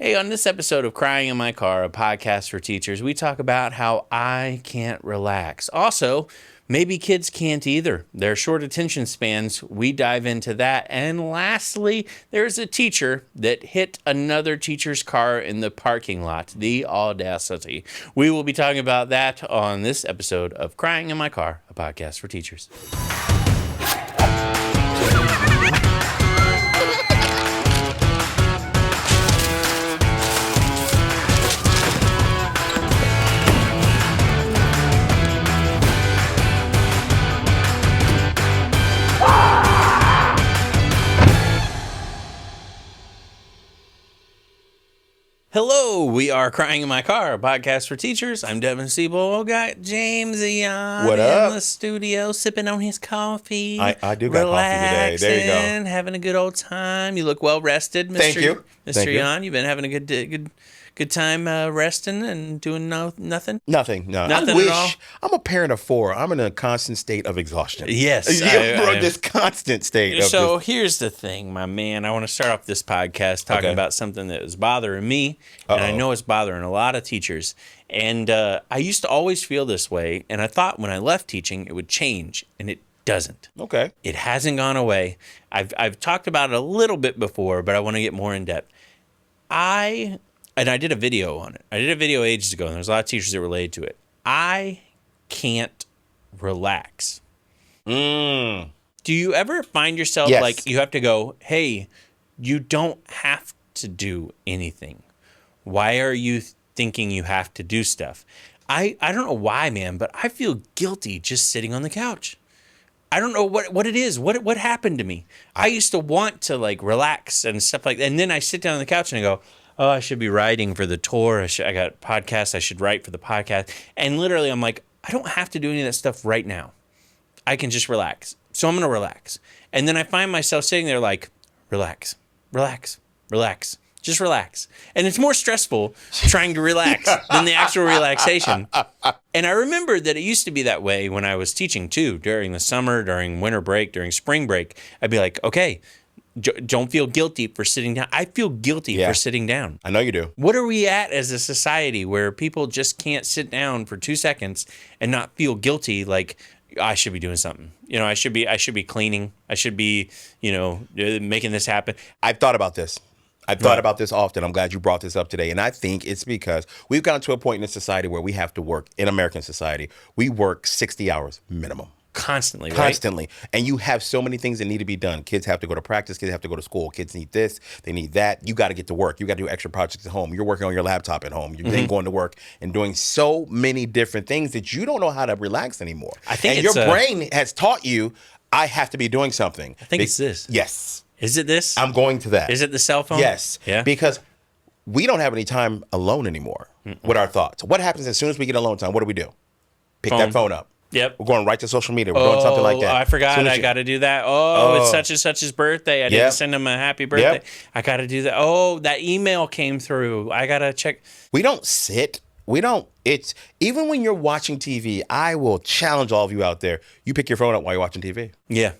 Hey, on this episode of Crying in My Car, a podcast for teachers, we talk about how I can't relax. Also, maybe kids can't either. Their short attention spans, we dive into that. And lastly, there's a teacher that hit another teacher's car in the parking lot. The audacity. We will be talking about that on this episode of Crying in My Car, a podcast for teachers. Hello, we are Crying in My Car, a podcast for teachers. I'm Devin Siebold. Got James Yon what in up? the studio, sipping on his coffee. I do got coffee today. There you go. Having a good old time. You look well rested, Mr. Thank you. Mr. Yon. You've been having a good time resting and doing nothing? Nothing. No. Nothing I wish. at all? I'm a parent of 4. I'm in a constant state of exhaustion. Yes. This constant state. So here's the thing, my man. I want to start off this podcast talking about something that is bothering me, and I know it's bothering a lot of teachers. And I used to always feel this way, and I thought when I left teaching it would change, and it doesn't. Okay. It hasn't gone away. I've talked about it a little bit before, but I want to get more in depth. I did a video on it. I did a video ages ago, and there's a lot of teachers that related to it. I can't relax. Do you ever find yourself like you have to go, hey, you don't have to do anything. Why are you thinking you have to do stuff? I don't know why, man, but I feel guilty just sitting on the couch. I don't know what it is. What happened to me? I used to want to like relax and stuff like that. And then I sit down on the couch and I go, oh, I should be writing for the tour. I got podcasts. I should write for the podcast. And literally, I'm like, I don't have to do any of that stuff right now. I can just relax. So I'm going to relax. And then I find myself sitting there like, relax. Just relax. And it's more stressful trying to relax than the actual relaxation. And I remember that it used to be that way when I was teaching too, during the summer, during winter break, during spring break. I'd be like, okay, don't feel guilty for sitting down. I feel guilty for sitting down. I know you do. What are we at as a society where people just can't sit down for 2 seconds and not feel guilty like I should be doing something? You know, I should be cleaning. I should be, making this happen. I've thought about this. I've thought about this often. I'm glad you brought this up today. And I think it's because we've gotten to a point in this society where we have to work, in American society, we work 60 hours minimum. Constantly. And you have so many things that need to be done. Kids have to go to practice. Kids have to go to school. Kids need this. They need that. You got to get to work. You got to do extra projects at home. You're working on your laptop at home. You're then going to work and doing so many different things that you don't know how to relax anymore. I think your brain has taught you, I have to be doing something. I think it's this. Yes. Is it this? I'm going to that. Is it the cell phone? Yes. Yeah. Because we don't have any time alone anymore with our thoughts. What happens as soon as we get alone time? What do? Pick that phone up. Yep. We're going right to social media. We're doing something like that. I forgot. I got to do that. It's such and such's birthday. I didn't send him a happy birthday. Yep. I got to do that. Oh, that email came through. I got to check. We don't sit. It's even when you're watching TV, I will challenge all of you out there. You pick your phone up while you're watching TV. Yeah.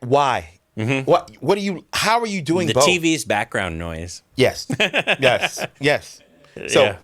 Why? Mm-hmm. How are you doing both? The TV's background noise. Yes. So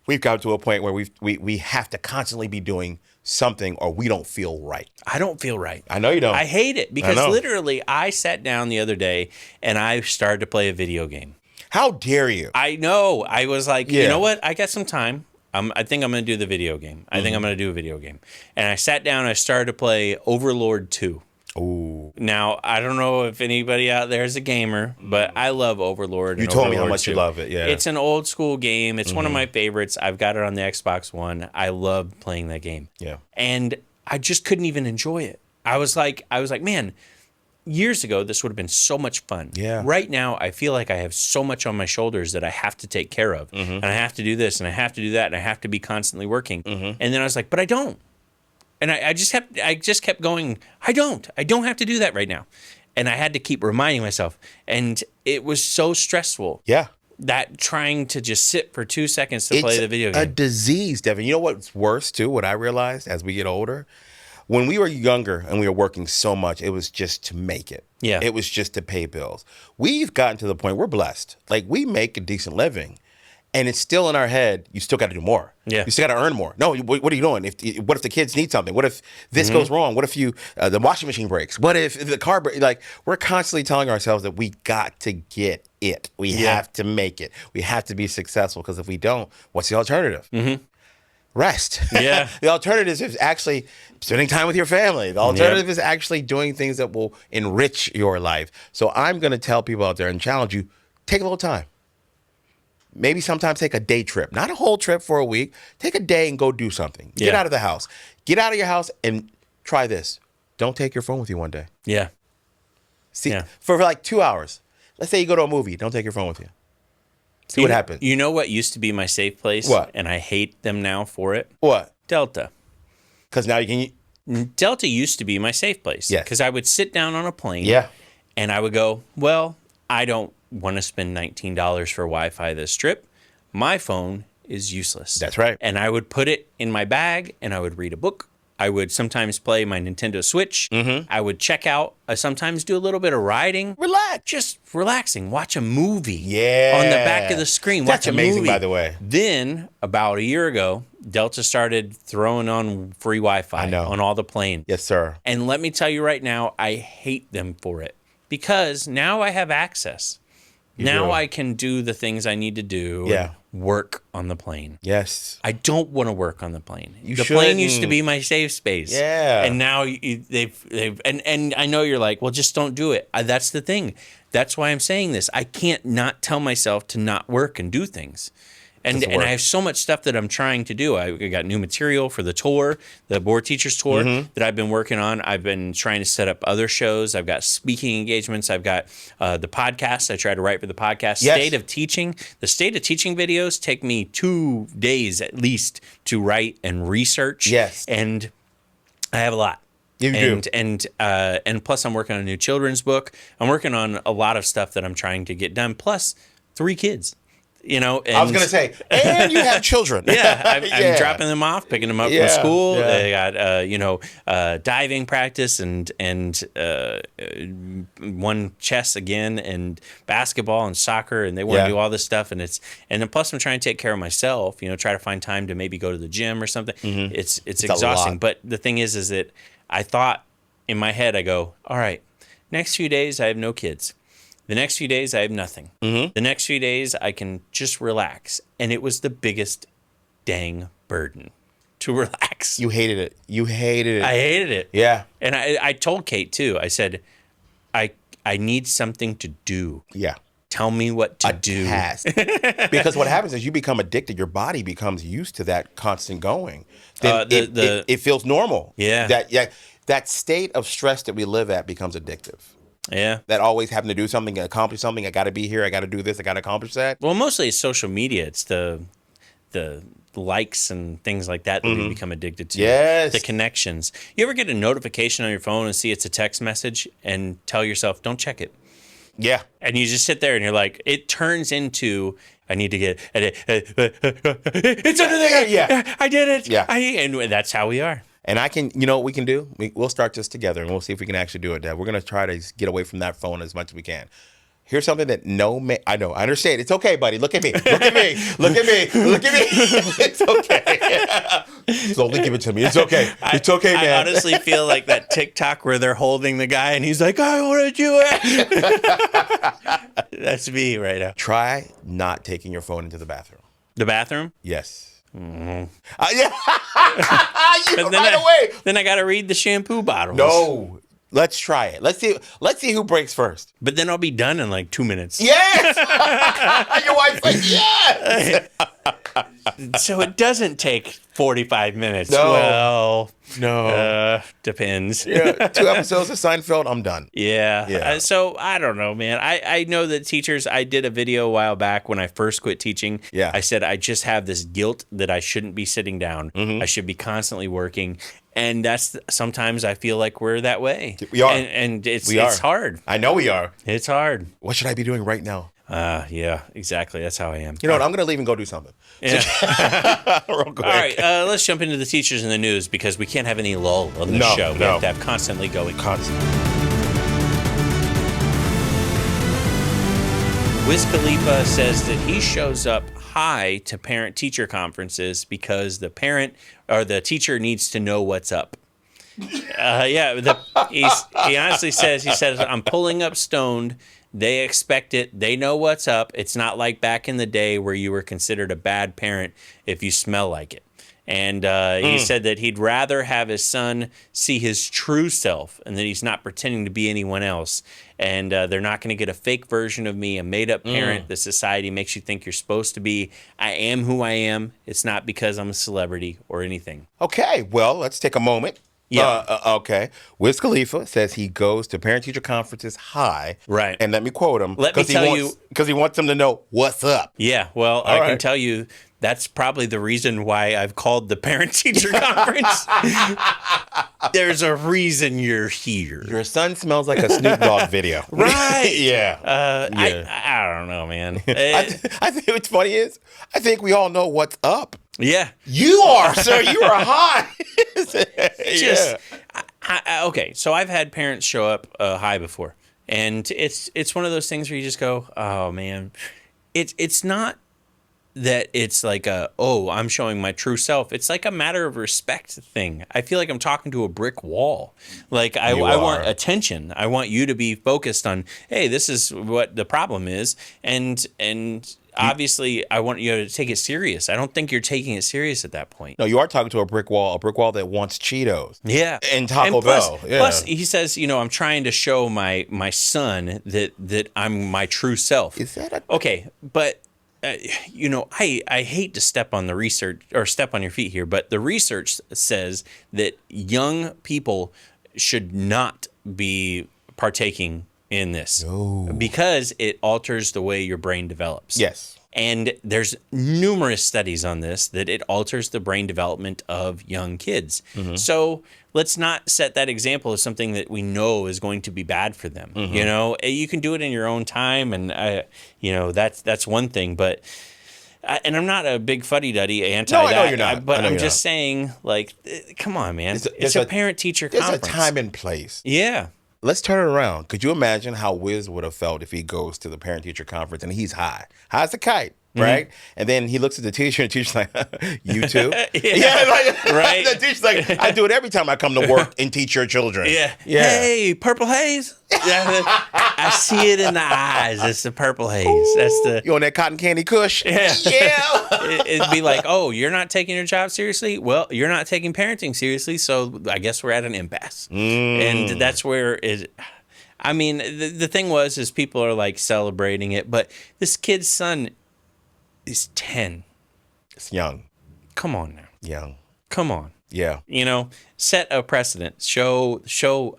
we've got to a point where we have to constantly be doing something or we don't feel right. I don't feel right. I know you don't. I hate it because literally I sat down the other day and I started to play a video game. How dare you? I know. I was like, you know what? I got some time. I think I'm going to do the video game. I think I'm going to do a video game. And I sat down and I started to play Overlord 2. Ooh. Now, I don't know if anybody out there is a gamer, but I love Overlord. You told me how much you love it, yeah. It's an old school game. It's one of my favorites. I've got it on the Xbox One. I love playing that game. Yeah. And I just couldn't even enjoy it. I was like, man, years ago, this would have been so much fun. Yeah. Right now, I feel like I have so much on my shoulders that I have to take care of. And I have to do this, and I have to do that, and I have to be constantly working. And then I was like, but I don't. And I just kept going, I don't have to do that right now. And I had to keep reminding myself. And it was so stressful. Yeah. That trying to just sit for 2 seconds to play the video game. It's a disease, Devin. You know what's worse, too, what I realized as we get older? when we were younger and we were working so much, it was just to make it. Yeah. It was just to pay bills. We've gotten to the point, we're blessed. Like, we make a decent living. And it's still in our head, you still got to do more. Yeah. You still got to earn more. No, what are you doing? What if the kids need something? What if this goes wrong? What if the washing machine breaks? What if the car breaks? Like, we're constantly telling ourselves that we got to get it. We have to make it. We have to be successful, because if we don't, what's the alternative? Rest. Yeah. The alternative is actually spending time with your family. The alternative is actually doing things that will enrich your life. So I'm going to tell people out there and challenge you, take a little time. Maybe sometimes take a day trip, not a whole trip for a week. Take a day and go do something. Get out of the house. Get out of your house and try this. Don't take your phone with you one day. Yeah. See, for like 2 hours. Let's say you go to a movie. Don't take your phone with you. See what happens. You know what used to be my safe place? What? And I hate them now for it? What? Delta. Because now you can... Delta used to be my safe place. Yes. Because I would sit down on a plane. Yeah. And I would go, well, I don't want to spend $19 for Wi-Fi this trip. My phone is useless. That's right. And I would put it in my bag and I would read a book. I would sometimes play my Nintendo Switch. I would check out. I sometimes do a little bit of riding. Relax. Just relaxing. Watch a movie. Yeah. On the back of the screen. That's Watch a amazing, movie. by the way. Then, about a year ago, Delta started throwing on free Wi-Fi on all the planes. Yes, sir. And let me tell you right now, I hate them for it. Because now I have access. Now I can do the things I need to do. Yeah. Work on the plane. Yes. I don't want to work on the plane. The shouldn't. plane used to be my safe space. Yeah. And now they've and I know you're like, well, just don't do it. That's the thing. That's why I'm saying this. I can't not tell myself to not work and do things. And I have so much stuff that I'm trying to do. I got new material for the tour, the board teachers tour that I've been working on. I've been trying to set up other shows. I've got speaking engagements. I've got the podcast. I try to write for the podcast. Yes. State of Teaching. The State of Teaching videos take me 2 days at least to write and research. Yes. And I have a lot. You do. And plus I'm working on a new children's book. I'm working on a lot of stuff that I'm trying to get done. Plus 3 kids. You know, and I was going to say, and you have children. I'm dropping them off, picking them up from school. Yeah. They got, diving practice and one chess again and basketball and soccer. And they want to do all this stuff. And then plus I'm trying to take care of myself, try to find time to maybe go to the gym or something. It's exhausting. But the thing is that I thought in my head, I go, all right, next few days I have no kids. The next few days, I have nothing. The next few days, I can just relax. And it was the biggest dang burden to relax. You hated it. You hated it. I hated it. Yeah. And I told Kate, too. I said, I need something to do. Yeah. Tell me what to do. Task. Because what happens is you become addicted. Your body becomes used to that constant going. Then it feels normal. Yeah. That state of stress that we live at becomes addictive. Yeah. That always having to do something, accomplish something. I got to be here. I got to do this. I got to accomplish that. Well, mostly it's social media. It's the likes and things like that we become addicted to. Yes. The connections. You ever get a notification on your phone and see it's a text message and tell yourself, don't check it? Yeah. And you just sit there and you're like, it turns into, I need to get it's under there. Yeah. I did it. Yeah. And that's how we are. And you know what we can do? We'll start this together and we'll see if we can actually do it, Dad. We're going to try to get away from that phone as much as we can. Here's something that I know. I understand. It's okay, buddy. Look at me. Look at me. Look at me. Look at me. It's okay. Slowly give it to me. It's okay. It's okay, man. I honestly feel like that TikTok where they're holding the guy and he's like, I want to do it. That's me right now. Try not taking your phone into the bathroom. The bathroom? Yes. Mm-hmm. Right away. Then I got to read the shampoo bottles. No. Let's try it. Let's see who breaks first. But then I'll be done in like 2 minutes. Yes. Your wife's like, yes. So it doesn't take 45 minutes. No. Well, no. Depends. 2 episodes of Seinfeld, I'm done. Yeah. So I don't know, man. I know that teachers, I did a video a while back when I first quit teaching. Yeah. I said, I just have this guilt that I shouldn't be sitting down. I should be constantly working. And sometimes I feel like we're that way. We are. And it's hard. I know we are. It's hard. What should I be doing right now? Yeah, exactly. That's how I am. You know what? I'm gonna leave and go do something. Yeah. Real quick. All right, let's jump into the teachers in the news because we can't have any lull on this show. We have to have constantly going. Wiz Khalifa says that he shows up high to parent-teacher conferences because the parent or the teacher needs to know what's up. He honestly says, I'm pulling up stoned. They expect it. They know what's up. It's not like back in the day where you were considered a bad parent if you smell like it. And he said that he'd rather have his son see his true self and that he's not pretending to be anyone else. And they're not going to get a fake version of me, a made-up parent that society makes you think you're supposed to be. I am who I am. It's not because I'm a celebrity or anything. Okay, well, let's take a moment. Yeah. Okay. Wiz Khalifa says he goes to parent-teacher conferences high. Right. And let me quote him. Because he wants them to know what's up. Yeah, well, I can tell you that's probably the reason why I've called the parent-teacher conference. There's a reason you're here. Your son smells like a Snoop Dogg video. Right. Yeah. I don't know, man. I think what's funny is I think we all know what's up. Yeah. You are, sir. You are high. Okay, so I've had parents show up high before. And it's one of those things where you just go, oh, man. It's not that it's like I'm showing my true self. It's like a matter of respect thing. I feel like I'm talking to a brick wall. Like I want attention. I want you to be focused on, hey, this is what the problem is. And obviously I want you to take it serious. I don't think you're taking it serious at that point. No, you are talking to a brick wall that wants Cheetos. Yeah. And Taco Bell. Yeah. Plus, he says, I'm trying to show my son that I'm my true self. Is that okay? But I hate to step on the research or step on your feet here, but the research says that young people should not be partaking in this because it alters the way your brain develops. Yes. And there's numerous studies on this that it alters the brain development of young kids. Mm-hmm. So let's not set that example as something that we know is going to be bad for them. Mm-hmm. You can do it in your own time, and that's one thing. But and I'm not a big fuddy-duddy anti. No, I know you're not. But I'm just saying, like, come on, man. It's a parent-teacher conference. There's a time and place. Yeah. Let's turn it around. Could you imagine how Wiz would have felt if he goes to the parent-teacher conference and he's high? High as a kite, right? Mm-hmm. And then he looks at the teacher and the teacher's like, you too? Right? The teacher's like, I do it every time I come to work and teach your children. Yeah. Hey, purple haze? I see it in the eyes. It's the purple haze. That's the... You on that cotton candy kush? Yeah. It'd be like, oh, you're not taking your job seriously? Well, you're not taking parenting seriously, so I guess we're at an impasse. And that's where I mean, the thing is people are like celebrating it, but this kid's son is 10. It's young. Come on now. Young. Come on. Yeah. Set a precedent. Show.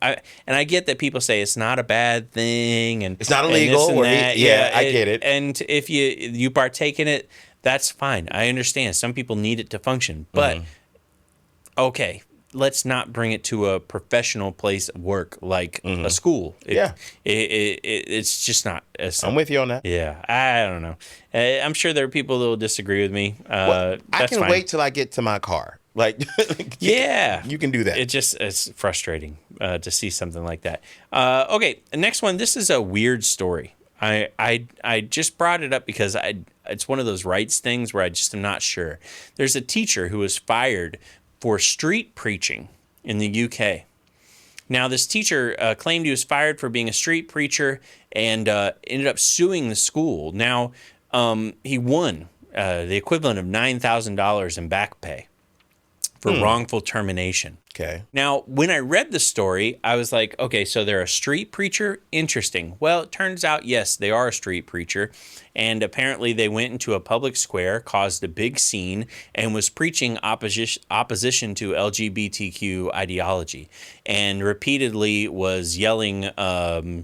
And I get that people say it's not a bad thing and it's not illegal. And that. I get it. And if you partake in it, that's fine. I understand. Some people need it to function, but okay. Let's not bring it to a professional place of work like a school. It's just not. I'm with you on that. Yeah, I don't know. I'm sure there are people that will disagree with me. I can wait till I get to my car. Like, yeah, you can do that. It's frustrating to see something like that. Okay, next one. This is a weird story. I just brought it up because it's one of those rights things where I just am not sure. There's a teacher who was fired for street preaching in the UK. Now, this teacher claimed he was fired for being a street preacher and ended up suing the school. Now, he won the equivalent of $9,000 in back pay for wrongful termination. Okay. Now, when I read the story, I was like, okay, so they're a street preacher? Interesting. Well, it turns out, yes, they are a street preacher. And apparently they went into a public square, caused a big scene, and was preaching opposition to LGBTQ ideology. And repeatedly was yelling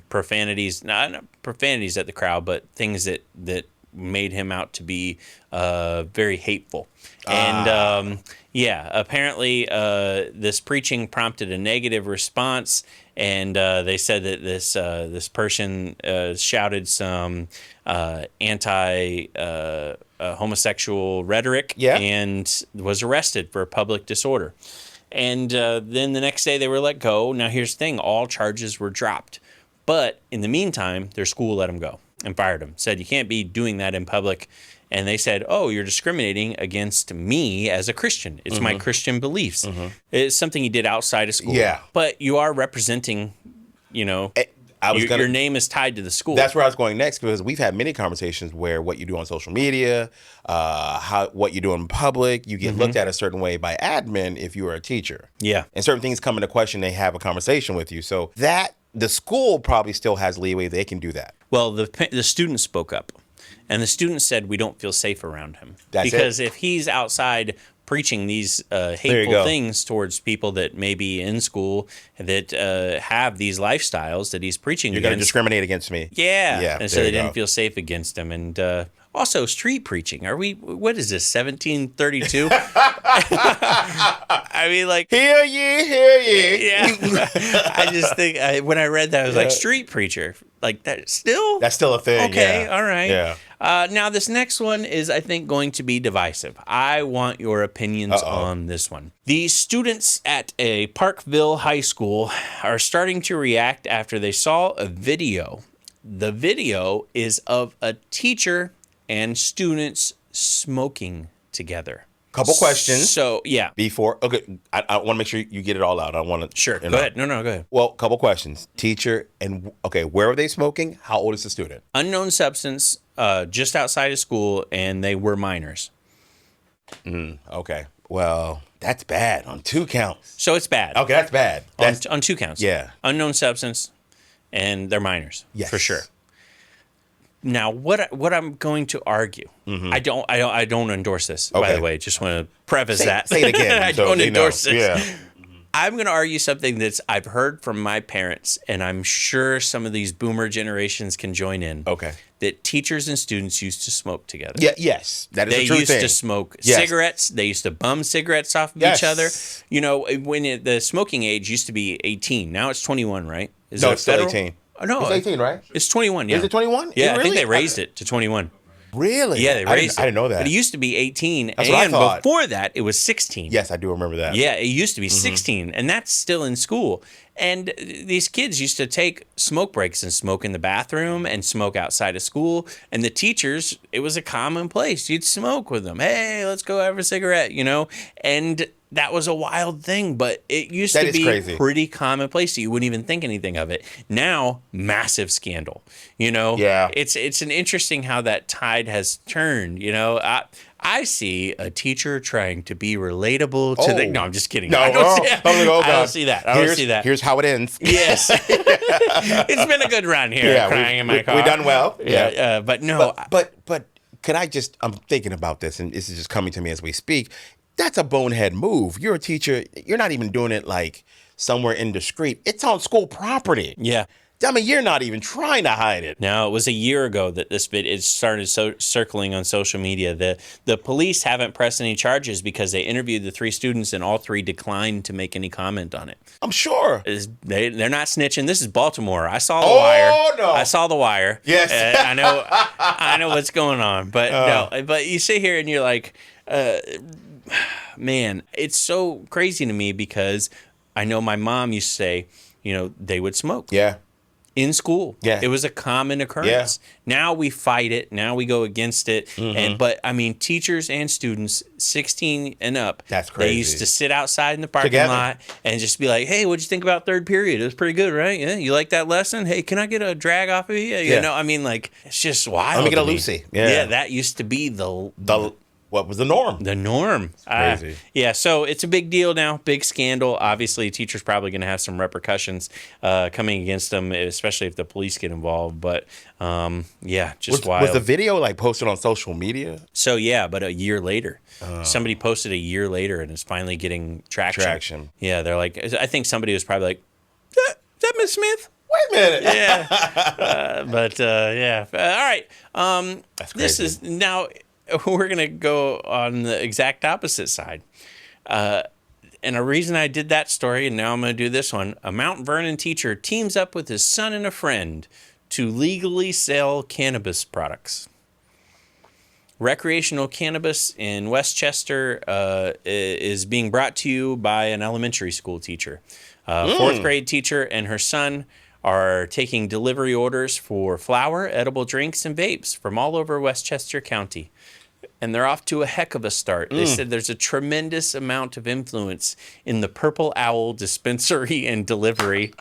profanities, not profanities at the crowd, but things that made him out to be very hateful. And apparently this preaching prompted a negative response, and they said that this person shouted some anti homosexual rhetoric, Yeah. and was arrested for public disorder. And then the next day they were let go. Now here's the thing: all charges were dropped, but in the meantime, their school let him go and fired him. Said you can't be doing that in public. And they said, oh, you're discriminating against me as a Christian. It's my Christian beliefs. It's something you did outside of school. Yeah. But you are representing, your name is tied to the school. That's where I was going next, because we've had many conversations where what you do on social media, what you do in public, you get looked at a certain way by admin if you are a teacher. Yeah. And certain things come into question, they have a conversation with you. So the school probably still has leeway. They can do that. Well, the students spoke up. And the students said, we don't feel safe around him. Because if he's outside preaching these hateful things towards people that may be in school that have these lifestyles that he's preaching You're going to discriminate against me. Yeah. And so they didn't feel safe against him. And also street preaching. What is this, 1732? I mean, like, hear ye. Yeah. I just think when I read that, I was like, street preacher. Like, that's still a thing. Okay, all right. Yeah. Now, this next one is, I think, going to be divisive. I want your opinions on this one. The students at a Parkville high school are starting to react after they saw a video. The video is of a teacher and students smoking together. Couple questions. So, yeah. I want to make sure you get it all out. I want to. Sure. Go ahead. No, go ahead. Well, couple questions. Teacher, and where are they smoking? How old is the student? Unknown substance, just outside of school, and they were minors. Okay. Well, that's bad on 2 counts. So it's bad. Okay, that's bad. On 2 counts. Yeah. Unknown substance, and they're minors. Yes. For sure. Now, what I'm going to argue, I don't endorse this. By the way, just want to preface that. Say it again. I don't endorse this. Yeah. I'm going to argue something I've heard from my parents, and I'm sure some of these boomer generations can join in. Okay. That teachers and students used to smoke together. Yeah. Yes, that is a true thing. They used to smoke cigarettes. They used to bum cigarettes off of each other. When the smoking age used to be 18. Now it's 21, right? No, it's still 18. Oh, no, it's 18, right? It's 21. Yeah. Is it 21? Yeah, I think they raised it to 21. Really? Yeah, they raised it. I didn't know that. But it used to be 18, That's what I thought. before that, it was 16. Yes, I do remember that. Yeah, it used to be 16, and that's still in school. And these kids used to take smoke breaks and smoke in the bathroom and smoke outside of school. And the teachers, it was a commonplace. You'd smoke with them. Hey, let's go have a cigarette, And that was a wild thing, but it used to be crazy. Pretty commonplace. So you wouldn't even think anything of it. Now, massive scandal. Yeah. It's an interesting how that tide has turned. I see a teacher trying to be relatable to the. No, I'm just kidding. No, I don't see that. I don't see that. Here's how it ends. Yes. It's been a good run here. Crying in my car. We've done well. Yeah. But no. But can I just? I'm thinking about this, and this is just coming to me as we speak. That's a bonehead move. You're a teacher. You're not even doing it like somewhere indiscreet. It's on school property. Yeah. I mean, you're not even trying to hide it. No, it was a year ago that this it started circling on social media. The police haven't pressed any charges because they interviewed the 3 students and all 3 declined to make any comment on it. I'm sure. They're not snitching. This is Baltimore. I saw the wire. Oh, no. I saw the wire. Yes. I know what's going on. But no, but you sit here and you're like, man, it's so crazy to me because I know my mom used to say, they would smoke. Yeah. In school. Yeah. It was a common occurrence. Yeah. Now we fight it. Now we go against it. But I mean, teachers and students 16 and up. That's crazy. They used to sit outside in the parking lot and just be like, hey, what'd you think about third period? It was pretty good, right? Yeah. You like that lesson? Hey, can I get a drag off of you? I mean, like, it's just wild. Let me get a Lucy. Yeah. That used to be the what was the norm? The norm. Crazy. Yeah, so it's a big deal now, big scandal. Obviously, teachers probably going to have some repercussions coming against them, especially if the police get involved. But just wild. Was the video posted on social media? So yeah, but a year later, somebody posted a year later, and it's finally getting traction. Yeah, they're like, I think somebody was probably like, is that Miss Smith? Wait a minute. Yeah, all right. That's crazy. This is now. We're going to go on the exact opposite side. and a reason I did that story, and now I'm going to do this one. A Mount Vernon teacher teams up with his son and a friend to legally sell cannabis products. Recreational cannabis in Westchester is being brought to you by an elementary school teacher. Fourth grade teacher and her son are taking delivery orders for flour, edible drinks, and vapes from all over Westchester County. And they're off to a heck of a start. They said there's a tremendous amount of influence in the Purple Owl dispensary and delivery.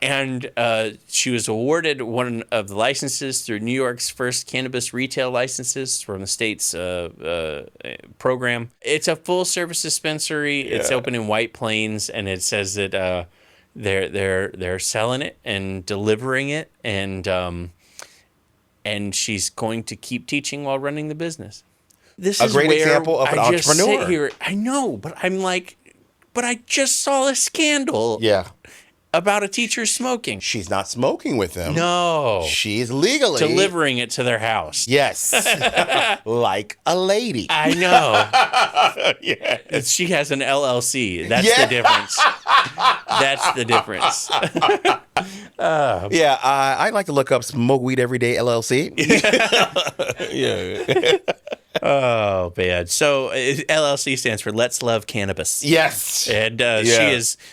And she was awarded one of the licenses through New York's first cannabis retail licenses from the state's program. It's a full-service dispensary. Yeah. It's open in White Plains, and it says that they're selling it and delivering it, and she's going to keep teaching while running the business. This is a great example of an entrepreneur. Sit here, I know, but I'm like, but I just saw a scandal. Yeah. About a teacher smoking. She's not smoking with them. No. She's legally delivering it to their house. Yes. Like a lady. I know. Yes. She has an LLC. That's the difference. That's the difference. I like to look up Smoke Weed Every Day LLC. Yeah. Oh, bad. So LLC stands for Let's Love Cannabis. Yes. And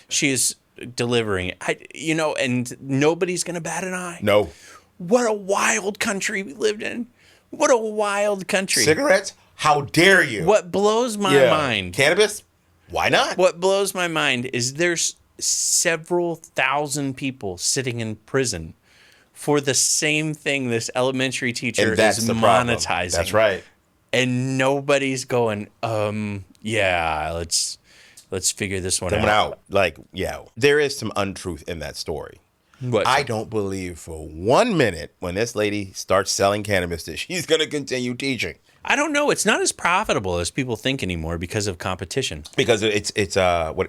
she is delivering it. And nobody's going to bat an eye. No. What a wild country we lived in. What a wild country. Cigarettes? How dare you? What blows my mind. Cannabis? Why not? What blows my mind is there's several thousand people sitting in prison for the same thing this elementary teacher is monetizing. That's right. And nobody's going, let's figure this one out. There is some untruth in that story. What? I don't believe for 1 minute when this lady starts selling cannabis that she's going to continue teaching. I don't know. It's not as profitable as people think anymore because of competition. Because it's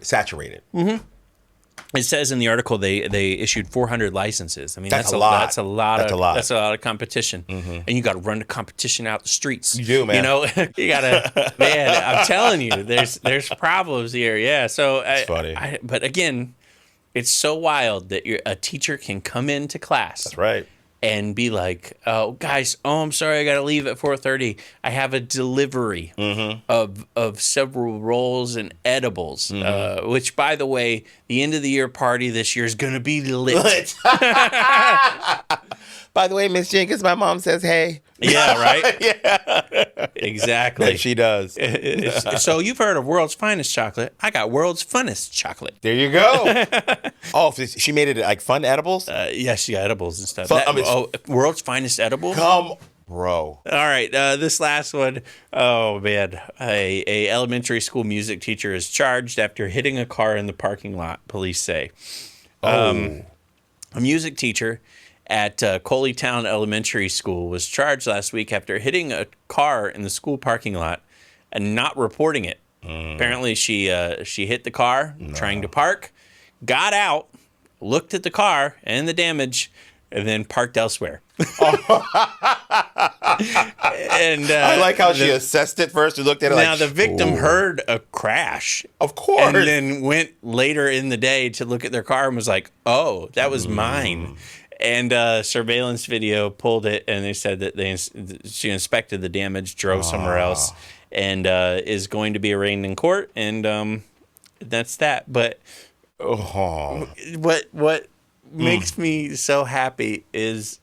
saturated. Mm-hmm. It says in the article they issued 400 licenses. I mean, that's a lot. That's a lot of competition. Mm-hmm. And you got to run the competition out the streets. You do, man. You got to, man, I'm telling you, there's problems here. Yeah. So it's funny. But again, it's so wild that a teacher can come into class. That's right. And be like, oh, guys, I'm sorry, I got to leave at 4:30. I have a delivery of several rolls and edibles, which, by the way, the end of the year party this year is going to be lit. By the way, Miss Jenkins, my mom says, hey. Yeah, right? Yeah. Exactly. And she does. So you've heard of World's Finest Chocolate. I got World's Funnest Chocolate. There you go. Oh, she made it like fun edibles? Yeah, she got edibles and stuff. World's Finest Edible? Come, bro. All right, this last one. Oh, man. A elementary school music teacher is charged after hitting a car in the parking lot, police say. A music teacher at Coleytown Elementary School was charged last week after hitting a car in the school parking lot and not reporting it. Apparently, she hit the car trying to park, got out, looked at the car and the damage, and then parked elsewhere. And I like how she assessed it first and looked at it now the victim heard a crash. Of course. And then went later in the day to look at their car and was like, oh, that was mine. And surveillance video pulled it, and they said that she inspected the damage, drove somewhere else, and is going to be arraigned in court, and that's that. But what makes me so happy is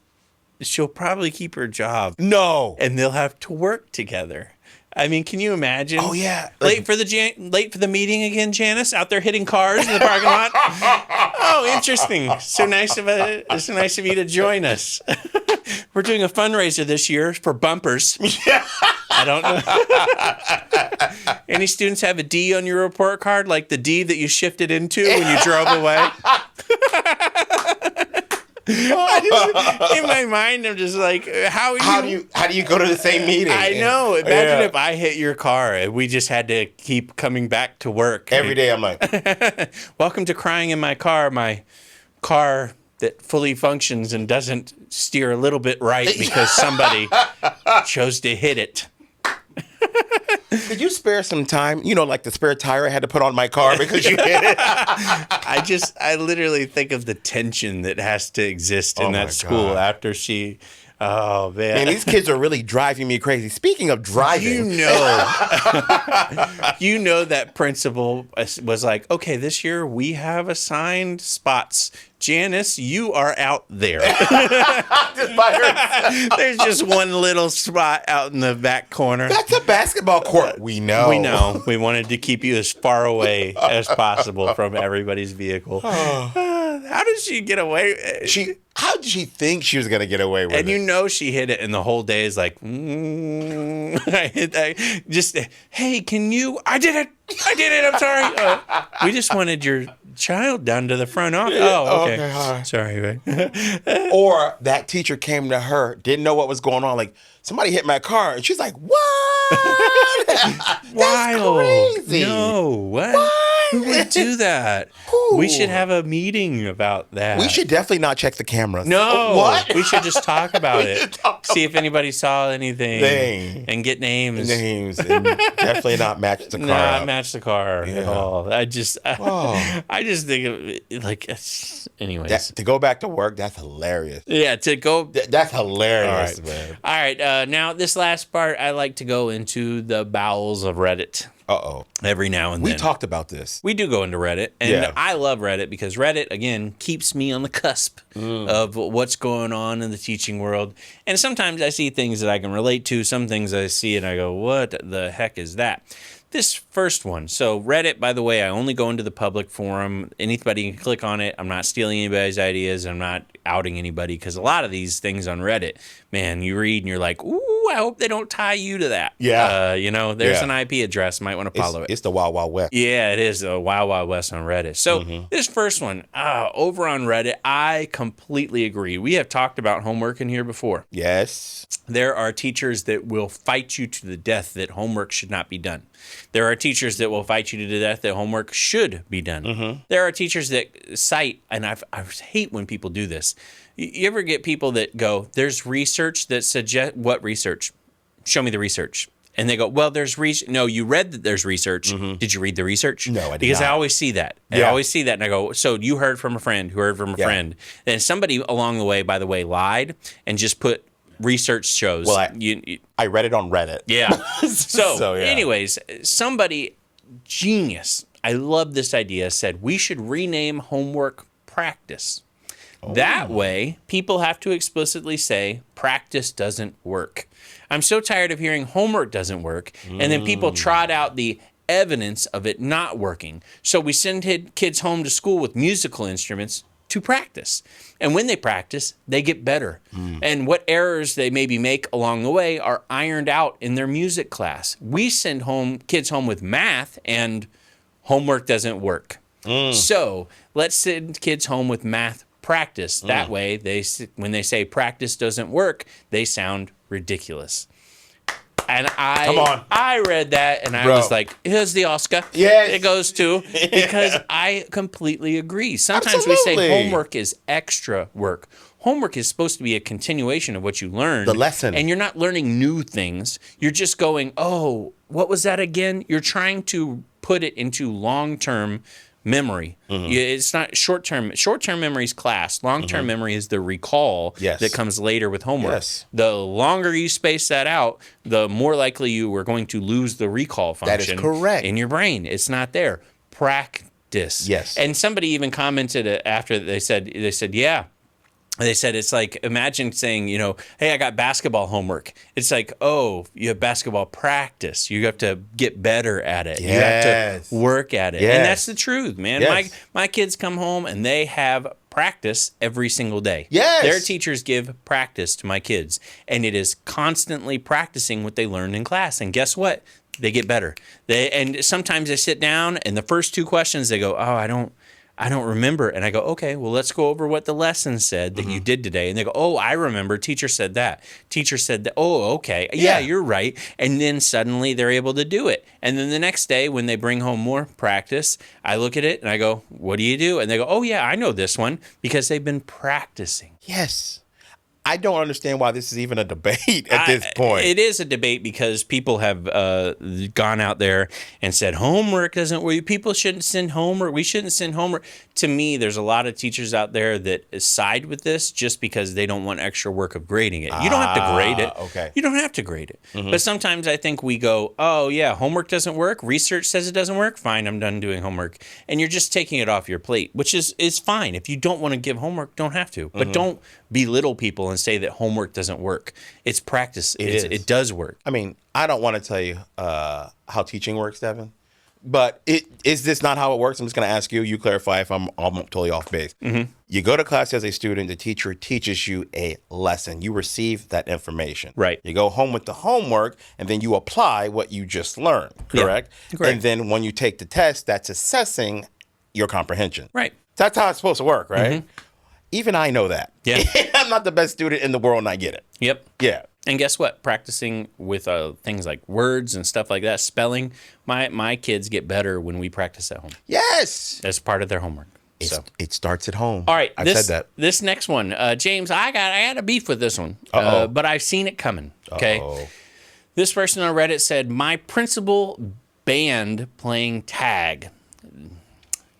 she'll probably keep her job. No. And they'll have to work together. I mean, can you imagine? Oh yeah, late for the meeting again, Janice. Out there hitting cars in the parking lot. Oh, interesting. So nice of you to join us. We're doing a fundraiser this year for bumpers. Yeah. I don't know. Any students have a D on your report card, like the D that you shifted into when you drove away? In my mind, I'm just like, how do you go to the same meeting? I know. Imagine if I hit your car and we just had to keep coming back to work every day. I'm like, welcome to crying in my car that fully functions and doesn't steer a little bit right because somebody chose to hit it. Could you spare some time? You know, like the spare tire I had to put on my car because you hit it. I literally think of the tension that has to exist in Oh, my that school God. after she. Oh man. Man, these kids are really driving me crazy. Speaking of driving, you know that principal was like, okay, this year we have assigned spots. Janice, you are out there. just by herself. There's just one little spot out in the back corner. That's a basketball court. We know. We know. We wanted to keep you as far away as possible from everybody's vehicle. How did she get away? How did she think she was gonna get away with it? And you know she hit it, and the whole day is like, I hit that. Just, hey, can you? I did it. I'm sorry. We just wanted your child down to the front office. Oh, okay. all right. Sorry. Or that teacher came to her, didn't know what was going on. Like, somebody hit my car, and she's like, "What? That's Wild. crazy. No, what? Who would do that? We should have a meeting about that. We should definitely not check the cameras. No. What? We should just talk about We it. should talk See if anybody saw anything. And get names. And definitely not match the car. Not up. match the car at all. I just think of it like, anyways. To go back to work, that's hilarious. Yeah, to go. That's hilarious, All right. man. All right. Now, this last part, I like to go into the bowels of Reddit. Uh-oh. Every now and then. We talked about this. We do go into Reddit, and Yeah. I love Reddit because Reddit, again, keeps me on the cusp of what's going on in the teaching world. And sometimes I see things that I can relate to. Some things I see and I go, what the heck is that? This first one. So Reddit, by the way, I only go into the public forum. Anybody can click on it. I'm not stealing anybody's ideas. I'm not outing anybody because a lot of these things on Reddit, man, you read and you're like, ooh, I hope they don't tie you to that. Yeah. There's an IP address. Might want to follow it. It's the Wild Wild West. Yeah, it is a Wild Wild West on Reddit. So this first one, over on Reddit, I completely agree. We have talked about homework in here before. Yes. There are teachers that will fight you to the death that homework should not be done. There are teachers that will fight you to the death that homework should be done. There are teachers that cite, and I hate when people do this. You ever get people that go, there's research that suggests, what research? Show me the research. And they go, well, there's research. No, you read that there's research. Did you read the research? No, I did Because not. I always see that. And I always see that. And I go, so you heard from a friend who heard from a friend. And somebody along the way, by the way, lied and just put research shows. Well, I read it on Reddit. Yeah. So, yeah. anyways, somebody genius, I love this idea, said we should rename homework practice. That way, people have to explicitly say practice doesn't work. I'm so tired of hearing homework doesn't work, and then people trot out the evidence of it not working. So we send kids home to school with musical instruments to practice. And when they practice, they get better. And what errors they maybe make along the way are ironed out in their music class. We send kids home with math, and homework doesn't work. So let's send kids home with math practice. That way, when they say practice doesn't work, they sound ridiculous. And I read that and I was like, here's the Oscar. Yes. It goes to, because I completely agree. Sometimes we say homework is extra work. Homework is supposed to be a continuation of what you learned. The lesson. And you're not learning new things. You're just going, oh, what was that again? You're trying to put it into long-term memory. It's not short-term. Short-term memory is class. Long-term memory is the recall that comes later with homework. Yes. The longer you space that out, the more likely you are going to lose the recall function. That is correct. In your brain. It's not there. Practice. Yes. And somebody even commented after they said, yeah. They said it's like, imagine saying, hey, I got basketball homework. It's like, oh, you have basketball practice. You have to get better at it. Yes. You have to work at it. Yes. And that's the truth, man. Yes. My kids come home and they have practice every single day. Yes. Their teachers give practice to my kids. And it is constantly practicing what they learned in class. And guess what? They get better. And sometimes they sit down and the first two questions they go, oh, I don't remember. And I go, okay, well, let's go over what the lesson said that you did today. And they go, oh, I remember. Teacher said that. Teacher said that. Oh, okay. Yeah, you're right. And then suddenly they're able to do it. And then the next day when they bring home more practice, I look at it and I go, what do you do? And they go, oh, yeah, I know this one because they've been practicing. Yes. I don't understand why this is even a debate at this point. It is a debate because people have gone out there and said homework doesn't work. People shouldn't send homework. We shouldn't send homework. To me, there's a lot of teachers out there that side with this just because they don't want extra work of grading it. You don't have to grade it. Okay. You don't have to grade it. But sometimes I think we go, oh, yeah, homework doesn't work. Research says it doesn't work. Fine, I'm done doing homework. And you're just taking it off your plate, which is fine. If you don't want to give homework, don't have to. But don't belittle people and say that homework doesn't work. It's practice. It does work. I mean, I don't want to tell you how teaching works, Devin, but is this not how it works? I'm just going to ask you. You clarify if I'm totally off base. You go to class as a student. The teacher teaches you a lesson. You receive that information. Right. You go home with the homework, and then you apply what you just learned, correct? Yeah, correct. And then when you take the test, that's assessing your comprehension. Right. That's how it's supposed to work, right? Even I know that. Yeah. I'm not the best student in the world, and I get it. Yep. Yeah. And guess what? Practicing with things like words and stuff like that, spelling, my kids get better when we practice at home. Yes. As part of their homework. So It starts at home. all right, I've this, said that. This next one, James, I got a beef with this one, but I've seen it coming. Okay. Uh-oh. This person on Reddit said, my principal banned playing tag.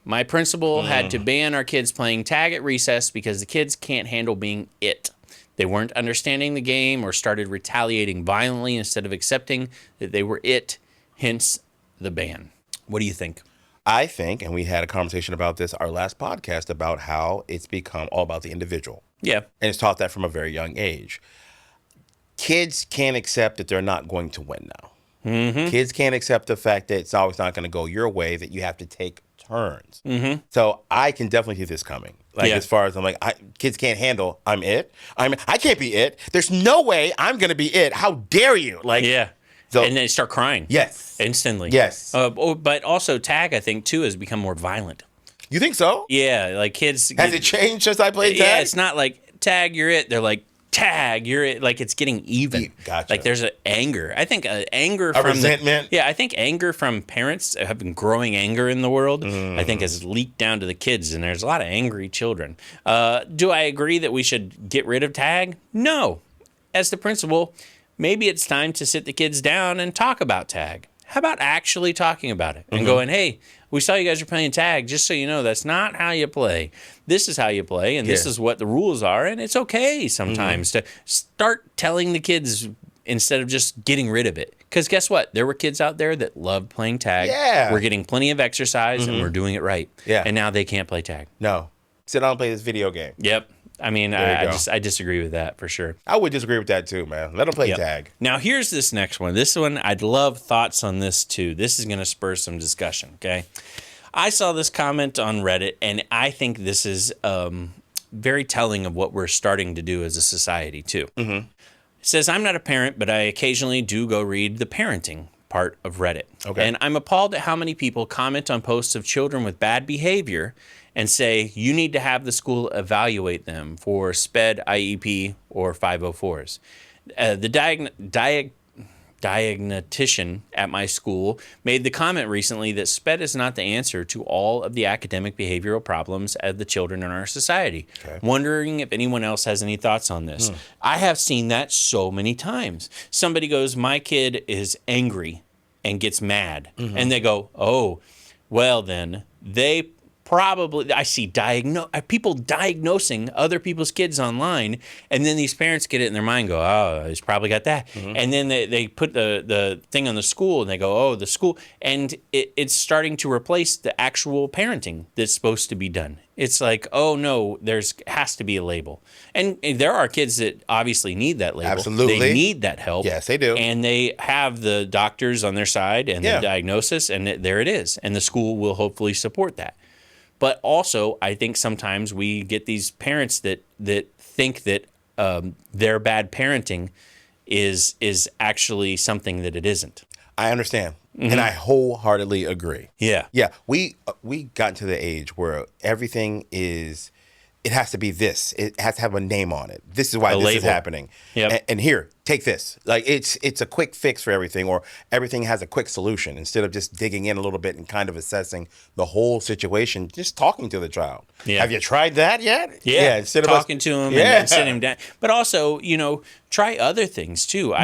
My principal had to ban our kids playing tag at recess because the kids can't handle being it. They weren't understanding the game or started retaliating violently instead of accepting that they were it, hence the ban. What do you think? I think, and we had a conversation about this our last podcast, about how it's become all about the individual. Yeah. And it's taught that from a very young age. Kids can't accept that they're not going to win now. Kids can't accept the fact that it's always not going to go your way, that you have to take turns. So I can definitely see this coming. Like, as far as I'm like, kids can't handle, I'm it. I can't be it. There's no way I'm going to be it. How dare you? Like, Yeah. So, and they start crying. Yes. Instantly. Yes. But also tag, I think, too, has become more violent. You think so? Yeah, like kids. Has it changed since I played tag? Yeah, it's not like tag, you're it. They're like, tag, you're it. Like, it's getting even. Gotcha. Like, there's an anger. I think anger from resentment. I think anger from parents have been growing anger in the world. I think has leaked down to the kids, and there's a lot of angry children. Do I agree that we should get rid of tag? No. As the principal, maybe it's time to sit the kids down and talk about tag. How about actually talking about it and going, hey, we saw you guys are playing tag. Just so you know, that's not how you play. This is how you play, and this is what the rules are, and it's okay sometimes to start telling the kids instead of just getting rid of it. Because guess what? There were kids out there that loved playing tag. Yeah. We're getting plenty of exercise, and we're doing it right. Yeah. And now they can't play tag. No. Sit down and play this video game. Yep. I mean, I disagree with that for sure. I would disagree with that too, man. Let them play tag. Now, here's this next one. This one, I'd love thoughts on this too. This is going to spur some discussion, okay? I saw this comment on Reddit, and I think this is very telling of what we're starting to do as a society too. It says, I'm not a parent, but I occasionally do go read the parenting part of Reddit. Okay. And I'm appalled at how many people comment on posts of children with bad behavior and say, you need to have the school evaluate them for SPED, IEP, or 504s. The diagnostician at my school made the comment recently that SPED is not the answer to all of the academic behavioral problems of the children in our society. Okay. Wondering if anyone else has any thoughts on this. I have seen that so many times. Somebody goes, my kid is angry and gets mad. And they go, oh, well then, they probably, I see people diagnosing other people's kids online, and then these parents get it in their mind, go, oh, he's probably got that. And then they put the thing on the school, and they go, oh, the school. And it's starting to replace the actual parenting that's supposed to be done. It's like, oh, no, has to be a label. And there are kids that obviously need that label. Absolutely. They need that help. Yes, they do. And they have the doctors on their side and the diagnosis, and there it is. And the school will hopefully support that. But also, I think sometimes we get these parents that think that their bad parenting is actually something that it isn't. I understand. And I wholeheartedly agree. Yeah. Yeah. We got to the age where everything it has to be this. It has to have a name on it. This is why this is happening. Yep. And here, take this. Like it's a quick fix for everything, or everything has a quick solution. Instead of just digging in a little bit and kind of assessing the whole situation, just talking to the child. Yeah. Have you tried that yet? Yeah, instead of talking to him and sitting him down. But also, try other things too.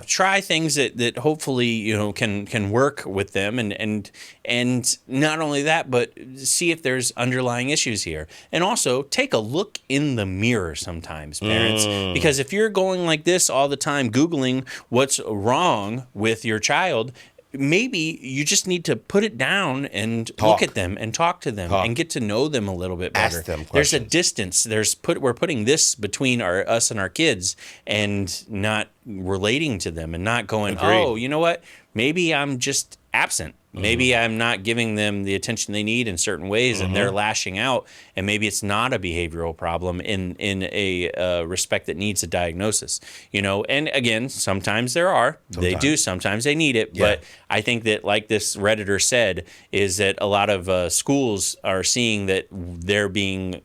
Try things that hopefully can work with them, and not only that, but see if there's underlying issues here. And also take a look in the mirror sometimes, parents, because if you're going like this all the time, Googling what's wrong with your child, maybe you just need to put it down and look at them and talk to them and get to know them a little bit better. Ask them There's a questions. distance. We're putting this between us and our kids, and not relating to them, and not going, Agreed. oh, you know what? Maybe I'm just absent. Maybe I'm not giving them the attention they need in certain ways, and they're lashing out. And maybe it's not a behavioral problem in a respect that needs a diagnosis. And again, sometimes there are. They do. Sometimes they need it. Yeah. But I think that, like this Redditor said, is that a lot of schools are seeing that they're being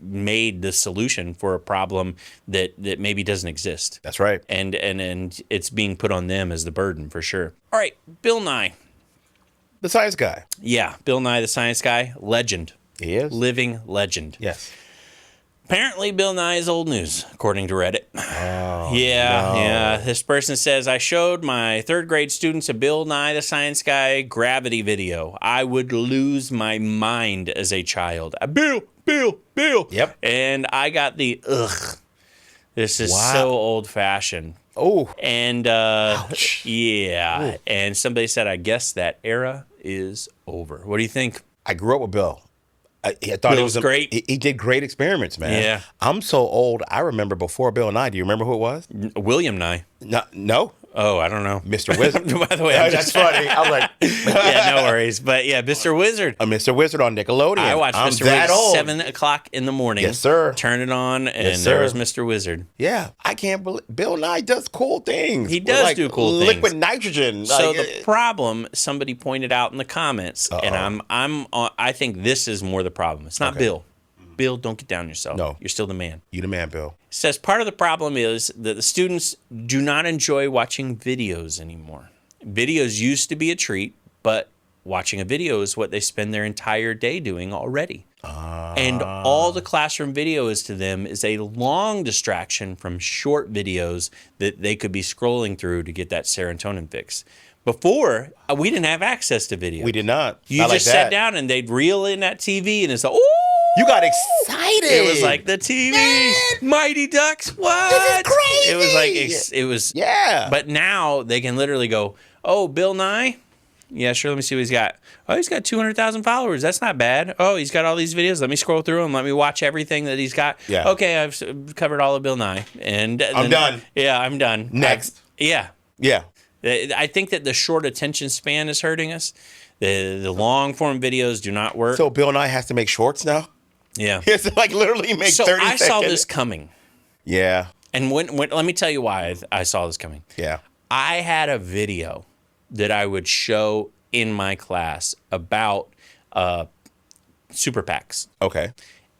made the solution for a problem that maybe doesn't exist. That's right. And it's being put on them as the burden, for sure. All right, Bill Nye. The science guy. Yeah, Bill Nye, the science guy, legend. He is. Living legend. Yes. Apparently, Bill Nye is old news, according to Reddit. Oh, Yeah. This person says, I showed my third grade students a Bill Nye, the science guy, gravity video. I would lose my mind as a child. Bill. Yep. And I got the ugh. This is so old-fashioned. Oh. And Ouch. yeah. Ooh. And somebody said, I guess that era is over. What do you think? I grew up with Bill. I thought Bill's great. He did great experiments, man. Yeah. I'm so old. I remember before Bill Nye. Do you remember who it was? William Nye. No. Oh, I don't know. Mr. Wizard. By the way, That's funny. I was like, yeah, no worries. But yeah, Mr. Wizard. a Mr. Wizard on Nickelodeon. I watched I'm Mr. that Wizard old. 7 o'clock in the morning. Yes, sir. Turn it on, and Yes, there sir. was Mr. Wizard. Yeah, I can't believe Bill Nye does cool things. He With, does do cool things. Liquid nitrogen. So like, the problem, somebody pointed out in the comments, and I think this is more the problem. It's not Bill. Bill, don't get down yourself. No. You're still the man. you the man, Bill. It says part of the problem is that the students do not enjoy watching videos anymore. Videos used to be a treat, but watching a video is what they spend their entire day doing already. And all the classroom video is to them is a long distraction from short videos that they could be scrolling through to get that serotonin fix. Before, we didn't have access to video. We did not. You I like just sat that. down and they'd reel in that TV, and it's like, ooh! You got excited. It was like the TV, Man. Mighty Ducks. What? This is crazy. It was like it was. Yeah. But now they can literally go, oh, Bill Nye. Yeah, sure. Let me see what he's got. Oh, he's got 200,000 followers. That's not bad. Oh, he's got all these videos. Let me scroll through them. Let me watch everything that he's got. Yeah. Okay, I've covered all of Bill Nye, and I'm done. Yeah, I'm done. Next. Yeah. Yeah. I think that the short attention span is hurting us. The long form videos do not work. So Bill Nye has to make shorts now? Yeah. He has to like literally make So 30 I seconds. saw this coming. Yeah. And when let me tell you why I saw this coming. Yeah. I had a video that I would show in my class about super PACs. Okay.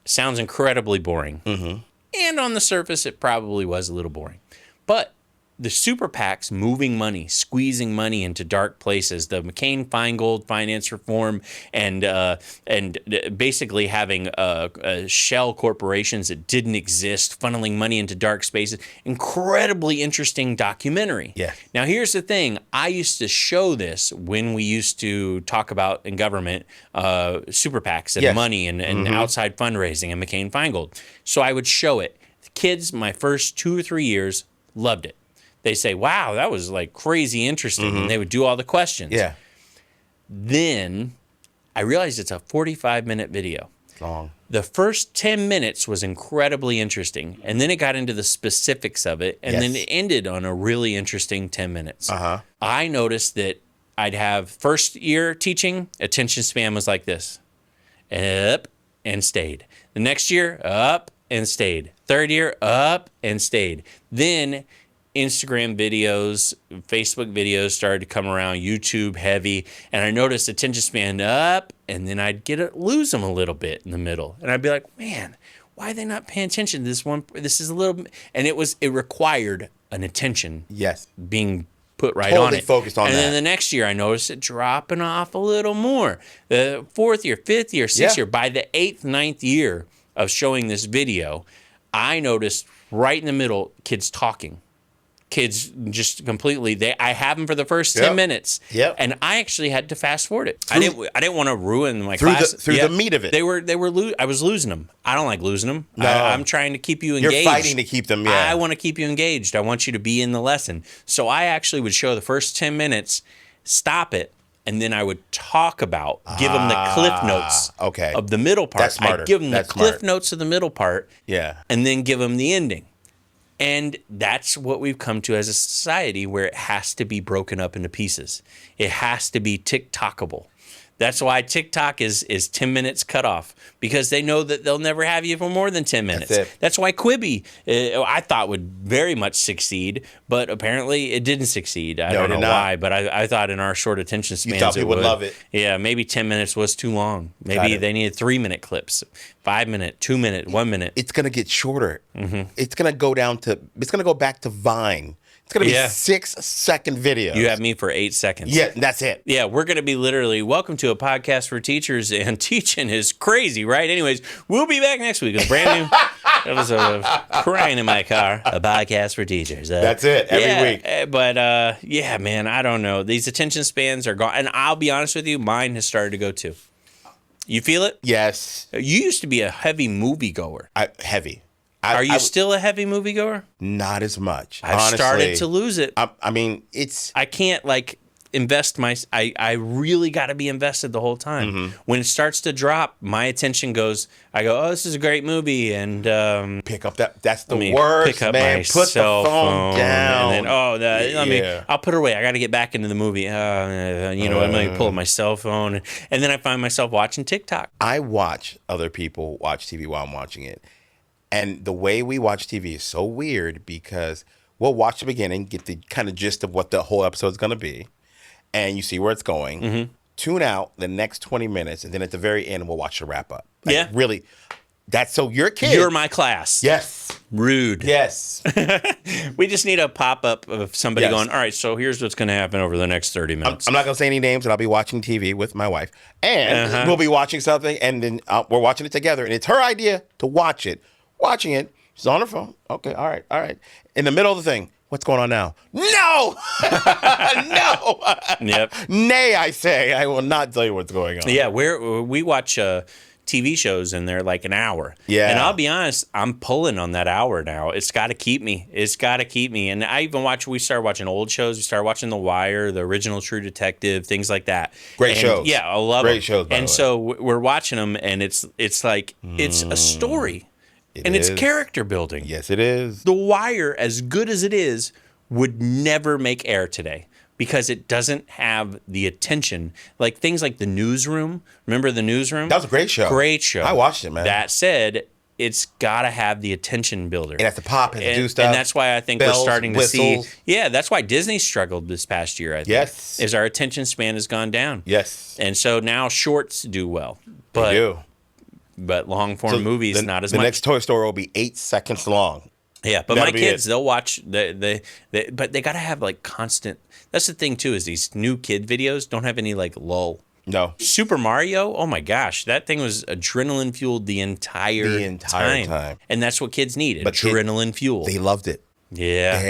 Sounds incredibly boring. Mm-hmm. And on the surface, it probably was a little boring. But the super PACs moving money, squeezing money into dark places, the McCain-Feingold finance reform, and basically having shell corporations that didn't exist, funneling money into dark spaces. Incredibly interesting documentary. Yeah. Now, here's the thing. I used to show this when we used to talk about in government super PACs and Yes. money and outside fundraising and McCain-Feingold. So I would show it. The kids, my first 2 or 3 years, loved it. They say, wow, that was like crazy interesting. And they would do all the questions. Yeah. Then I realized it's a 45-minute video. Long. The first 10 minutes was incredibly interesting. And then it got into the specifics of it. And then Yes. it ended on a really interesting 10 minutes. Uh-huh. I noticed that I'd have first year teaching, attention span was like this. Up and stayed. The next year, up and stayed. Third year, up and stayed. Then Instagram videos, Facebook videos started to come around, YouTube heavy, and I noticed attention span up, and then I'd lose them a little bit in the middle. And I'd be like, man, why are they not paying attention to this one? This is a little, and it required an attention Yes. being put right Totally on it. focused on and that. then the next year, I noticed it dropping off a little more. The fourth year, fifth year, sixth year. By the eighth, ninth year of showing this video, I noticed right in the middle, kids talking. Kids just completely. I have them for the first 10 minutes. Yep. And I actually had to fast forward it. I didn't want to ruin my class. Through the meat of it. I was losing them. I don't like losing them. No. I'm trying to keep you engaged. You're fighting to keep them. Yeah. I want to keep you engaged. I want you to be in the lesson. So I actually would show the first 10 minutes, stop it, and then I would talk about, give them the cliff notes of the middle part. That's smarter. I'd give them That's the cliff smart. notes of the middle part. Yeah. And then give them the ending. And that's what we've come to as a society, where it has to be broken up into pieces. It has to be TikTokable. That's why TikTok is 10 minutes cut off, because they know that they'll never have you for more than 10 minutes. That's why Quibi, I thought, would very much succeed, but apparently it didn't succeed. I don't know why, but I thought in our short attention spans, you thought people would love it. Yeah, maybe 10 minutes was too long. Maybe they needed 3-minute clips, 5-minute, 2-minute, 1 minute. It's gonna get shorter. It's gonna go it's gonna go back to Vine. It's going to be 6-second videos. You have me for 8 seconds. Yeah, that's it. Yeah, we're going to be literally, welcome to a podcast for teachers, and teaching is crazy, right? Anyways, we'll be back next week with a brand new episode of Crying in My Car, a podcast for teachers. That's it, every week. But yeah, man, I don't know. These attention spans are gone. And I'll be honest with you, mine has started to go too. You feel it? Yes. You used to be a heavy moviegoer. Heavy. Are you still a heavy moviegoer? Not as much. I've honestly. started to lose it. I mean, I can't invest I really got to be invested the whole time. When it starts to drop, my attention goes, I go, oh, this is a great movie, and pick up that's the worst, pick up man. my Put the phone down. And then, I'll put it away. I got to get back into the movie. I'm going to pull up my cell phone, and then I find myself watching TikTok. I watch other people watch TV while I'm watching it. And the way we watch TV is so weird, because we'll watch the beginning, get the kind of gist of what the whole episode is going to be, and you see where it's going. Tune out the next 20 minutes, and then at the very end, we'll watch the wrap up. Really, that's so your kid. You're my class. Yes. Rude. Yes. We just need a pop-up of somebody going, all right, so here's what's going to happen over the next 30 minutes. I'm not going to say any names, and I'll be watching TV with my wife, and we'll be watching something, and then we're watching it together, and it's her idea to watch it. Watching it, she's on her phone. Okay, all right. In the middle of the thing, what's going on now? No! No! Yep. Nay, I say. I will not tell you what's going on. Yeah, we watch TV shows, and they're like an hour. Yeah. And I'll be honest, I'm pulling on that hour now. It's got to keep me. And I even we started watching old shows. We started watching The Wire, the original True Detective, things like that. Great shows. Yeah, I love them. Great shows, by the way. So we're watching them, and it's like, it's a story. It's character building. Yes, it is. The Wire, as good as it is, would never make air today, because it doesn't have the attention. Like things like The Newsroom. Remember The Newsroom? That was a great show. Great show. I watched it, man. That said, it's got to have the attention builder. It has to pop and do stuff. And that's why I think bells, we're starting to whistles. see. Yeah, that's why Disney struggled this past year, I think. Yes. Is our attention span has gone down. Yes. And so now shorts do well. They do. But long form movies, not as much. The next Toy Story will be 8 seconds long. Yeah, but my kids, they'll watch but they got to have constant. That's the thing too, is these new kid videos don't have any lull. No. Super Mario, oh my gosh, that thing was adrenaline fueled the entire time. And that's what kids need, adrenaline fuel. They loved it. Yeah.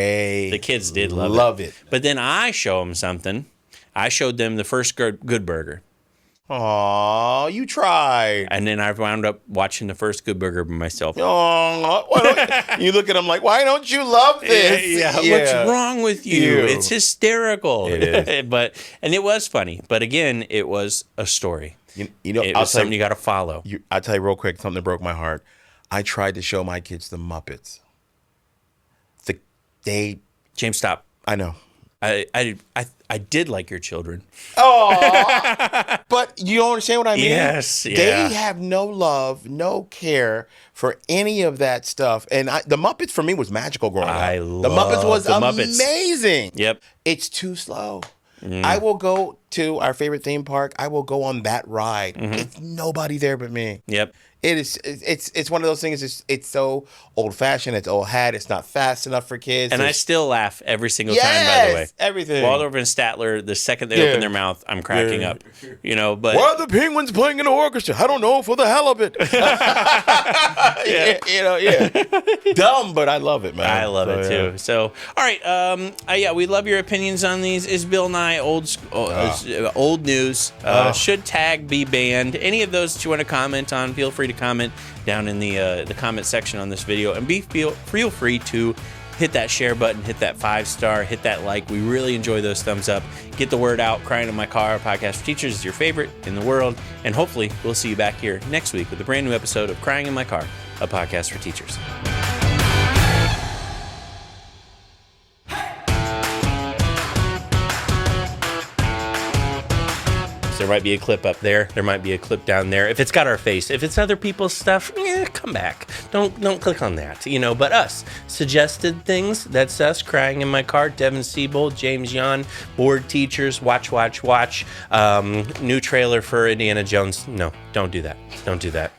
The kids did love it. But then I show them something. I showed them the first Good Burger. Aw, you tried. And then I wound up watching the first Good Burger by myself. Oh, you look at them like, why don't you love this? Yeah. What's wrong with you? It's hysterical. It is. And it was funny. But again, it was a story. You know, it was something you got to follow. I'll tell you real quick, something that broke my heart. I tried to show my kids the Muppets. James, stop. I know. I did like your children. Oh, but you don't understand what I mean? Yes. Yeah. They have no love, no care for any of that stuff. And the Muppets for me was magical growing up. The Muppets was amazing. Yep. It's too slow. I will go to our favorite theme park. I will go on that ride. It's nobody there but me. Yep. It is. It's one of those things. It's so old fashioned. It's old hat. It's not fast enough for kids. And I still laugh every single time. By the way, everything. Waldorf and Statler. The second they open their mouth, I'm cracking up. You know, but why are the Penguins playing in the orchestra? I don't know, for the hell of it. Dumb, but I love it, man. I love it too. So, all right, yeah, we love your opinions on these. Is Bill Nye old news? Should tag be banned? Any of those that you want to comment on? Feel free to comment down in the comment section on this video, and feel free to hit that share button, hit that 5-star, hit that like. We really enjoy those thumbs up. Get the word out. Crying in My Car, podcast for teachers, is your favorite in the world, and hopefully we'll see you back here next week with a brand new episode of Crying in My Car, a podcast for teachers. There might be a clip up there. There might be a clip down there. If it's got our face, if it's other people's stuff, come back. Don't click on that, you know. But us, suggested things. That's us. Crying in My Car. Devin Siebold, James Yon, bored teachers. Watch. New trailer for Indiana Jones. No, don't do that. Don't do that.